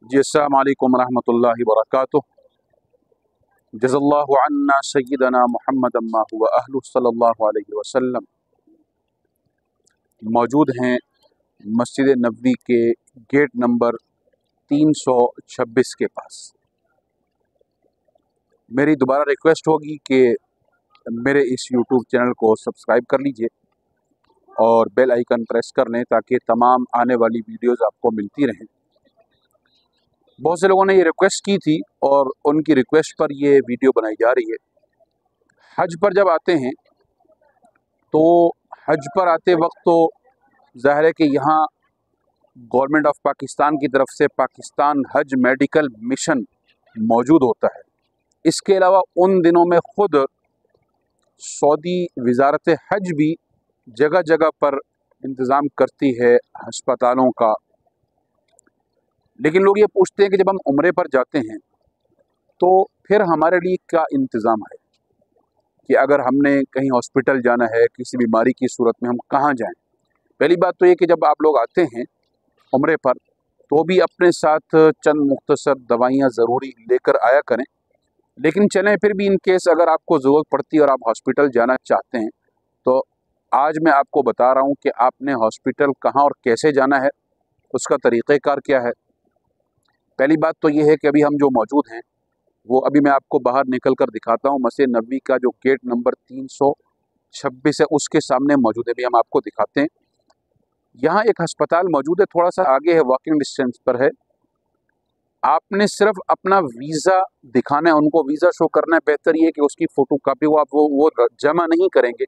जी अस्सलाम वालेकुम रहमतुल्लाहि व बरकातुहू। जज़ल्लाहु अन्ना सय्यदना मुहम्मद अम्मा हुवा अहलु सल्लल्लाहु अलैहि वसल्लम। मौजूद हैं मस्जिद नबवी के गेट नंबर 326 के पास। मेरी दोबारा रिक्वेस्ट होगी कि मेरे इस यूट्यूब चैनल को सब्सक्राइब कर लीजिए और बेल आइकन प्रेस कर लें ताकि तमाम आने वाली वीडियोज़ आपको मिलती रहें। बहुत से लोगों ने ये रिक्वेस्ट की थी और उनकी रिक्वेस्ट पर ये वीडियो बनाई जा रही है। हज पर जब आते हैं तो हज पर आते वक्त तो ज़ाहिर है कि यहाँ गवर्नमेंट ऑफ पाकिस्तान की तरफ से पाकिस्तान हज मेडिकल मिशन मौजूद होता है। इसके अलावा उन दिनों में ख़ुद सऊदी वज़ारत हज भी जगह जगह पर इंतज़ाम करती है हस्पतालों का। लेकिन लोग ये पूछते हैं कि जब हम उम्रे पर जाते हैं तो फिर हमारे लिए क्या इंतज़ाम है कि अगर हमने कहीं हॉस्पिटल जाना है किसी बीमारी की सूरत में हम कहाँ जाएं। पहली बात तो ये कि जब आप लोग आते हैं उम्रे पर तो भी अपने साथ चंद मुख्तसर दवाइयाँ ज़रूरी लेकर आया करें। लेकिन चलें फिर भी इन केस अगर आपको ज़रूरत पड़ती है और आप हॉस्पिटल जाना चाहते हैं तो आज मैं आपको बता रहा हूँ कि आपने हॉस्पिटल कहाँ और कैसे जाना है, उसका तरीक़ेकार क्या है। पहली बात तो ये है कि अभी हम जो मौजूद हैं वो अभी मैं आपको बाहर निकल कर दिखाता हूँ। मस्जिद नबवी का जो गेट नंबर 326 है उसके सामने मौजूद है। अभी हम आपको दिखाते हैं। यहाँ एक हस्पताल मौजूद है, थोड़ा सा आगे है, वॉकिंग डिस्टेंस पर है। आपने सिर्फ अपना वीज़ा दिखाना है, उनको वीज़ा शो करना है। बेहतर ये है कि उसकी फ़ोटो कापी वो जमा नहीं करेंगे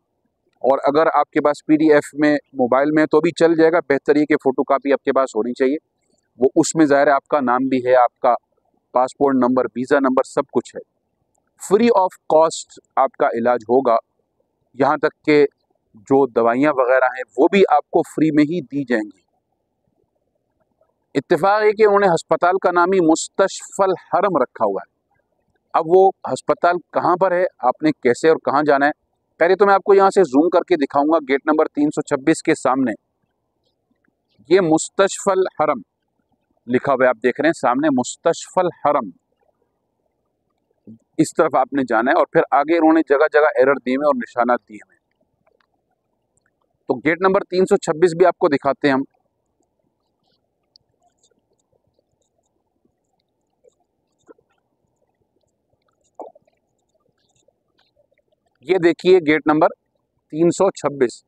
और अगर आपके पास PDF में मोबाइल में तो भी चल जाएगा। बेहतर ये कि फ़ोटो कापी आपके पास होनी चाहिए। वो उसमें ज़ाहिर है आपका नाम भी है, आपका पासपोर्ट नंबर, वीज़ा नंबर सब कुछ है। फ्री ऑफ कॉस्ट आपका इलाज होगा। यहाँ तक कि जो दवाइयाँ वगैरह हैं वो भी आपको फ्री में ही दी जाएंगी। इत्तेफाक है कि उन्होंने हस्पताल का नाम ही मुस्तशफ़ल हरम रखा हुआ है। अब वो हस्पताल कहाँ पर है, आपने कैसे और कहाँ जाना है, पहले तो मैं आपको यहाँ से जूम करके दिखाऊंगा। गेट नंबर 326 के सामने ये मुस्तशफ़ल हरम लिखा हुआ है, आप देख रहे हैं सामने मुस्तशफ़ल हरम। इस तरफ आपने जाना है और फिर आगे इन्होंने जगह जगह एरर दिए हुए और निशानात दिए हुए। तो गेट नंबर 326 भी आपको दिखाते हैं हम। ये देखिए गेट नंबर 326,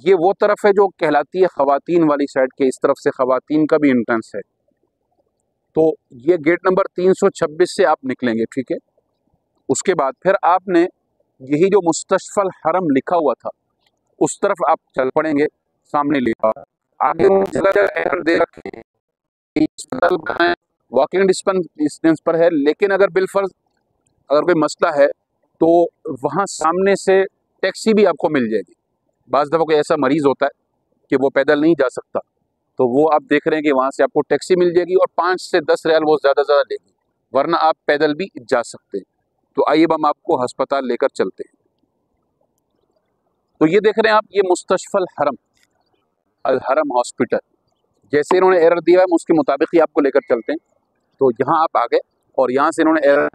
ये वो तरफ है जो कहलाती है ख़वातीन वाली साइड के। इस तरफ से ख़वातीन का भी एंट्रेंस है। तो ये गेट नंबर 326 से आप निकलेंगे, ठीक है। उसके बाद फिर आपने यही जो मुस्तशफ़ल हरम लिखा हुआ था उस तरफ आप चल पड़ेंगे। सामने लिखा आगे जगह जगह एरर दे रखे हैं, अस्पताल कहाँ है, वॉकिंग डिस्टेंस पर है। लेकिन अगर बिलफर्ज अगर कोई मसला है तो वहाँ सामने से टैक्सी भी आपको मिल जाएगी। बाज़ दफ़ा कोई ऐसा मरीज़ होता है कि वो पैदल नहीं जा सकता तो वो आप देख रहे हैं कि वहाँ से आपको टैक्सी मिल जाएगी और 5 से 10 रियाल वो ज़्यादा लेगी, वरना आप पैदल भी जा सकते हैं। तो आइए हम आपको हस्पताल लेकर चलते हैं। तो ये देख रहे हैं आप, ये मुस्तशफ़ल हरम, अल हरम हॉस्पिटल। जैसे इन्होंने एरर दिया है हम उसके मुताबिक ही आपको लेकर चलते हैं। तो यहाँ आप आ गए और यहाँ से इन्होंने एरर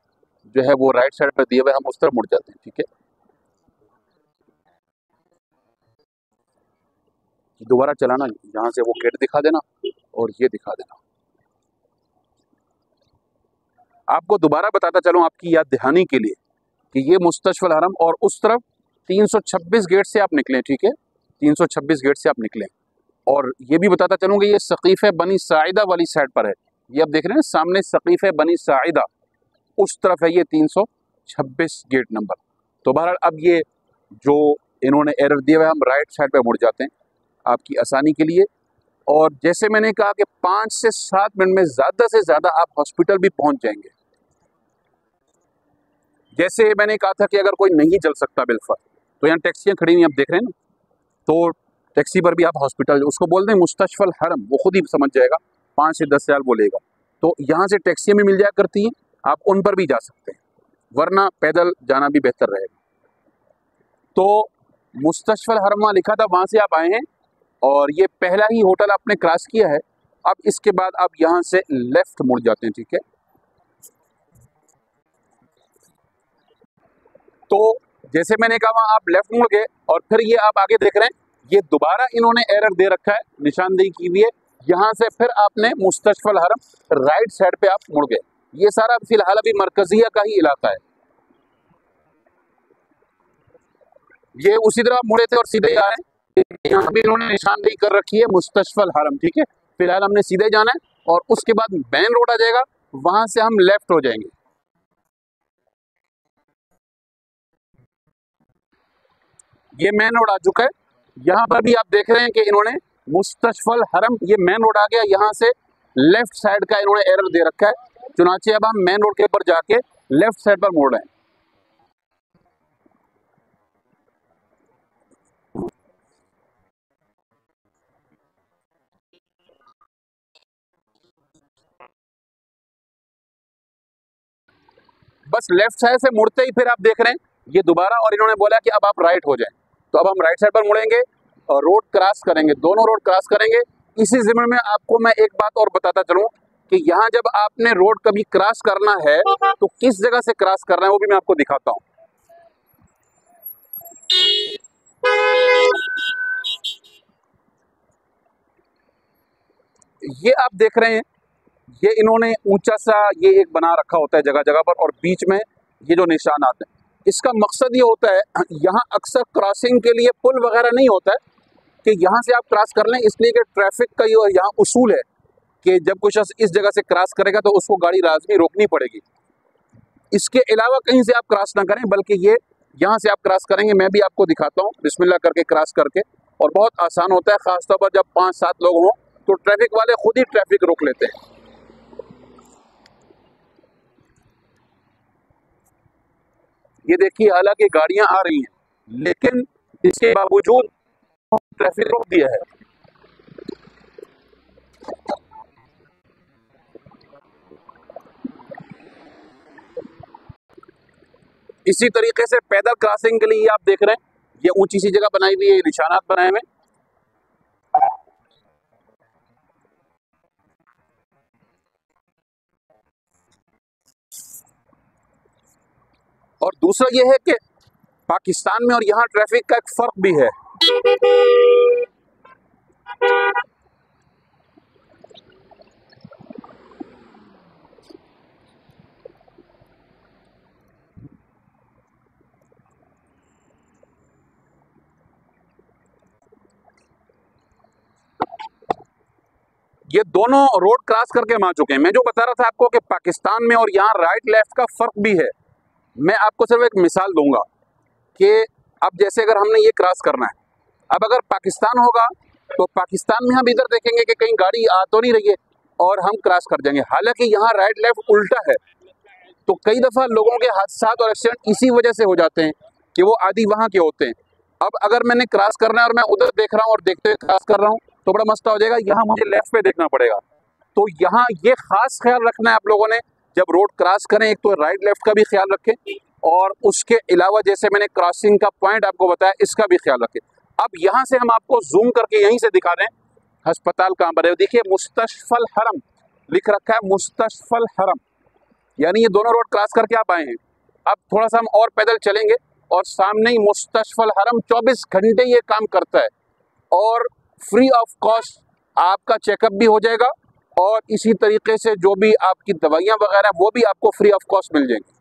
जो है वो राइट साइड पर दिए हुए, हम उस तरफ मुड़ जाते हैं, ठीक है। दोबारा चलाना, यहाँ से वो गेट दिखा देना और ये दिखा देना। आपको दोबारा बताता चलूँ आपकी याद दहानी के लिए कि ये मुस्तशफ़ल हरम और उस तरफ 326 गेट से आप निकलें, ठीक है। 326 गेट से आप निकलें और ये भी बताता चलूँ कि ये सक़ीफ़े बनी साइदा वाली साइड पर है। ये आप देख रहे हैं सामने सक़ीफ़े बनी साइदा, उस तरफ है ये 326 गेट नंबर। तो बहरहाल अब ये जो इन्होंने एरर दिया हुआ है हम राइट साइड पे मुड़ जाते हैं आपकी आसानी के लिए। और जैसे मैंने कहा कि 5 से 7 मिनट में ज़्यादा से ज़्यादा आप हॉस्पिटल भी पहुंच जाएंगे। जैसे मैंने कहा था कि अगर कोई नहीं चल सकता बिलफर तो यहाँ टैक्सियाँ खड़ी हुई आप देख रहे हैं ना, तो टैक्सी पर भी आप हॉस्पिटल उसको बोल दें मुस्तशफ़ल हरम, वो खुद ही समझ जाएगा, 5 से 10 रियाल बोलेगा। तो यहाँ से टैक्सियाँ भी मिल जाया करती हैं, आप उन पर भी जा सकते हैं, वरना पैदल जाना भी बेहतर रहेगा। तो मुस्तशफ़ल हरम वहाँ लिखा था, वहाँ से आप आए हैं और ये पहला ही होटल आपने क्रॉस किया है अब इसके बाद आप यहाँ से लेफ्ट मुड़ जाते हैं, ठीक है। तो जैसे मैंने कहा वहाँ आप लेफ्ट मुड़ गए और फिर ये आप आगे देख रहे हैं, ये दोबारा इन्होंने एरर दे रखा है, निशानदेही की हुई है। यहाँ से फिर आपने मुस्तशफल हरम राइट साइड पे आप मुड़ गए। ये सारा फिलहाल अभी मरकजिया का ही इलाका है। ये उसी तरह मुड़े थे और सीधे आ रहे हैं। यहाँ भी इन्होंने निशानदेही कर रखी है मुस्तशफल हरम, ठीक है। फिलहाल हमने सीधे जाना है और उसके बाद मेन रोड आ जाएगा, वहां से हम लेफ्ट हो जाएंगे। ये मेन रोड आ चुका है। यहाँ पर भी आप देख रहे हैं कि इन्होंने मुस्तशफल हरम, ये मेन रोड आ गया, यहाँ से लेफ्ट साइड का इन्होंने एरर दे रखा है। चुनाचे अब हम मेन रोड के ऊपर जाके लेफ्ट साइड पर मोड़ रहे हैं। बस लेफ्ट साइड से मुड़ते ही फिर आप देख रहे हैं ये दोबारा, और इन्होंने बोला कि अब आप राइट हो जाएं। तो अब हम राइट साइड पर मुड़ेंगे और रोड क्रॉस करेंगे, दोनों रोड क्रॉस करेंगे। इसी ज़िम्मे में आपको मैं एक बात और बताता चलूं कि यहाँ जब आपने रोड कभी क्रॉस करना है तो किस जगह से क्रॉस करना है वो भी मैं आपको दिखाता हूँ। ये आप देख रहे हैं, ये इन्होंने ऊंचा सा ये एक बना रखा होता है जगह जगह पर, और बीच में ये जो निशान आते हैं, इसका मकसद ये होता है, यहाँ अक्सर क्रॉसिंग के लिए पुल वगैरह नहीं होता है कि यहाँ से आप क्रॉस कर लें, इसलिए कि ट्रैफिक का ये यहाँ उसूल है कि जब कोई शख्स इस जगह से क्रॉस करेगा तो उसको गाड़ी लाजमी रोकनी पड़ेगी। इसके अलावा कहीं से आप क्रॉस ना करें, बल्कि ये यहाँ से आप क्रॉस करेंगे। मैं भी आपको दिखाता हूँ बिस्मिल्लाह करके क्रॉस करके, और बहुत आसान होता है। ख़ासतौर पर जब 5-7 लोग हों तो ट्रैफिक वाले खुद ही ट्रैफिक रोक लेते हैं। ये देखिए, हालांकि गाड़ियां आ रही हैं लेकिन इसके बावजूद ट्रैफिक रोक दिया है। इसी तरीके से पैदल क्रॉसिंग के लिए आप देख रहे हैं, ये ऊंची सी जगह बनाई हुई है, निशानात बनाए हुए। और दूसरा ये है कि पाकिस्तान में और यहाँ ट्रैफिक का एक फ़र्क भी है। ये दोनों रोड क्रॉस करके हम आ चुके हैं। मैं जो बता रहा था आपको कि पाकिस्तान में और यहाँ राइट लेफ्ट का फ़र्क भी है, मैं आपको सिर्फ एक मिसाल दूंगा कि अब जैसे अगर हमने ये क्रॉस करना है, अब अगर पाकिस्तान होगा तो पाकिस्तान में हम इधर देखेंगे कि कहीं गाड़ी आ तो नहीं रही है और हम क्रॉस कर जाएंगे। हालांकि यहाँ राइट लेफ्ट उल्टा है, तो कई दफ़ा लोगों के हादसात और एक्सीडेंट इसी वजह से हो जाते हैं कि वो आदि वहाँ के होते हैं। अब अगर मैंने क्रॉस करना है और मैं उधर देख रहा हूँ और देखते हुए क्रॉस कर रहा हूँ तो बड़ा मसला हो जाएगा, यहाँ मुझे लेफ्ट पे देखना पड़ेगा। तो यहाँ ये खास ख्याल रखना है आप लोगों ने, जब रोड क्रॉस करें एक तो राइट लेफ्ट का भी ख्याल रखें और उसके अलावा जैसे मैंने क्रॉसिंग का पॉइंट आपको बताया इसका भी ख्याल रखें। अब यहाँ से हम आपको जूम करके यहीं से दिखा रहे हैं हस्पताल कहाँ पर है। देखिए मुस्तशफल हरम लिख रखा है, मुस्तशफल हरम, यानी ये दोनों रोड क्रॉस करके आप आए हैं। अब थोड़ा सा हम और पैदल चलेंगे और सामने ही मुस्तशफल हरम 24 घंटे ये काम करता है और फ्री ऑफ कॉस्ट आपका चेकअप भी हो जाएगा और इसी तरीके से जो भी आपकी दवाइयाँ वगैरह वो भी आपको फ्री ऑफ कॉस्ट मिल जाएंगी।